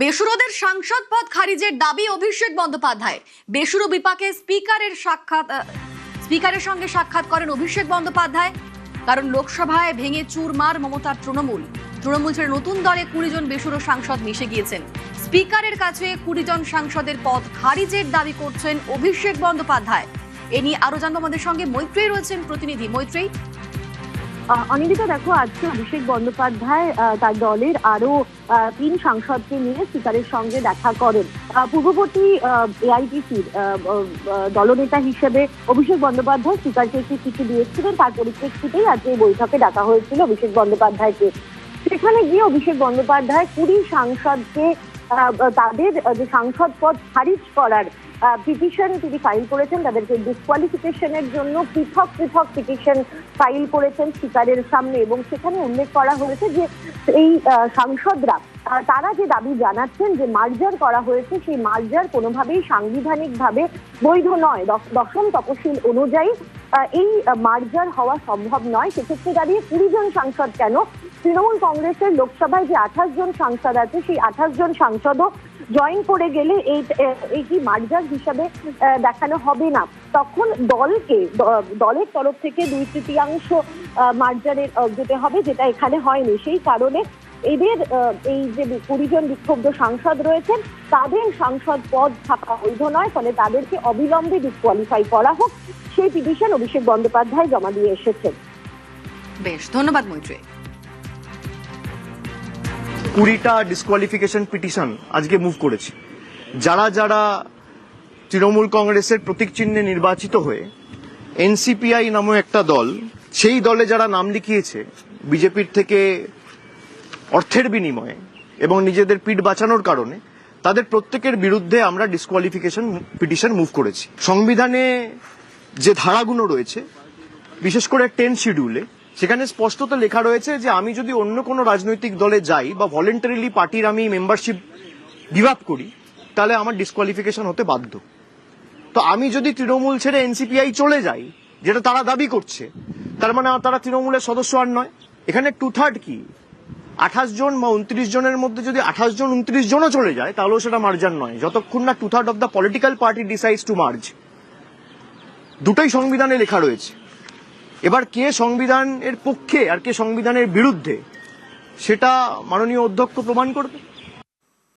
বেসুরোদের সাংসদ পদ খারিজের দাবি অভিষেক বন্দ্যোপাধ্যায়। বেসুরো বিপাকে স্পিকারের সঙ্গে সাক্ষাৎ করেন অভিষেক বন্দ্যোপাধ্যায়। কারণ লোকসভায় ভেঙে চুরমার মমতার তৃণমূল ছেড়ে নতুন দলে 20 জন বেসুরো সাংসদ মিশে গিয়েছেন। স্পিকারের কাছে 20 জন সাংসদের পদ খারিজের দাবি করছেন অভিষেক বন্দ্যোপাধ্যায়। এ নিয়ে আরো জানবো, আমাদের সঙ্গে মৈত্রেয়ী রয়েছেন প্রতিনিধি। মৈত্রেয়ী, অনিন্দিতা, দেখো, আজকে অভিষেক বন্দ্যোপাধ্যায় তার দলের আরো 3 সাংসদকে নিয়ে স্পিকারের সঙ্গে দেখা করেন। পূর্ববর্তী এআইটিসির দলনেতা হিসেবে অভিষেক বন্দ্যোপাধ্যায় স্পিকারকে একটি চিঠি দিয়েছিলেন। তার পরিপ্রেক্ষিতেই আজকে এই বৈঠকে ডাকা হয়েছিল অভিষেক বন্দ্যোপাধ্যায়কে। সেখানে গিয়ে অভিষেক বন্দ্যোপাধ্যায় 20 সাংসদকে তাদের যে সাংসদ পদ খারিজ করার পিটিশন তিনি ফাইল করেছেন, তাদেরকে ডিসকোয়ালিফিকেশনের জন্য পৃথক পৃথক পিটিশন ফাইল করেছেন স্পিকারের সামনে। এবং সেখানে উল্লেখ করা হয়েছে যে এই সাংসদরা তারা যে দাবি জানাচ্ছেন যে মার্জার করা হয়েছে, সেই মার্জার কোনোভাবেই সাংবিধানিকভাবে বৈধ নয়। দশম তফসিল অনুযায়ী এই মার্জার হওয়া সম্ভব নয়। সেক্ষেত্রে দাঁড়িয়ে 20 জন সাংসদ কেন, তৃণমূল কংগ্রেসের লোকসভায় যে 28 জন সাংসদ আছে, সেই 28 জন সাংসদও জয়েন করে গেলে এই কি মার্জার হিসাবে দেখানো হবে না। তখন দলের তরফ থেকে 2/3 মার্জারের যেতে হবে, যেটা এখানে হয়নি। সেই কারণে এদের এই যে 20 জন বিক্ষুব্ধ সাংসদ রয়েছেন, তাদের সাংসদ পদ থাকা বৈধ নয়, ফলে তাদেরকে অবিলম্বে ডিসকোয়ালিফাই করা হোক, সেই পিটিশন অভিষেক বন্দ্যোপাধ্যায় জমা দিয়ে এসেছেন। বেশ, ধন্যবাদ মৈত্রেয়ী। 20টা ডিসকোয়ালিফিকেশন পিটিশন আজকে মুভ করেছে। যারা যারা তৃণমূল কংগ্রেসের প্রতীক চিহ্নে নির্বাচিত হয়ে এনসিপিআই নামক একটা দল, সেই দলে যারা নাম লিখিয়েছে বিজেপির থেকে অর্থের বিনিময়ে এবং নিজেদের পিঠ বাঁচানোর কারণে, তাদের প্রত্যেকের বিরুদ্ধে আমরা ডিসকোয়ালিফিকেশন পিটিশন মুভ করেছি। সংবিধানে যে ধারাগুলো রয়েছে, বিশেষ করে 10 শিডিউলে, সেখানে স্পষ্টত লেখা রয়েছে যে আমি যদি অন্য কোনো রাজনৈতিক দলে যাই বা ভলেন্টারিলি পার্টির আমি মেম্বারশিপ গিভ আপ করি, তাহলে আমার ডিসকোয়ালিফিকেশন হতে বাধ্য। তো আমি যদি তৃণমূল ছেড়ে এনসিপিআই চলে যাই, যেটা তারা দাবি করছে, তার মানে তারা তৃণমূলের সদস্য আর নয়। এখানে 2/3 কি, 28 জন বা 29 জনের মধ্যে যদি 28 জন 29 জনও চলে যায়, তাহলেও সেটা মার্জার নয়, যতক্ষণ না 2/3 of the political party decides two merge. দুটোই সংবিধানে লেখা রয়েছে। এবার কে সংবিধানের পক্ষে আর কে সংবিধানের বিরুদ্ধে, সেটা মাননীয় অধ্যক্ষ প্রমাণ করবে।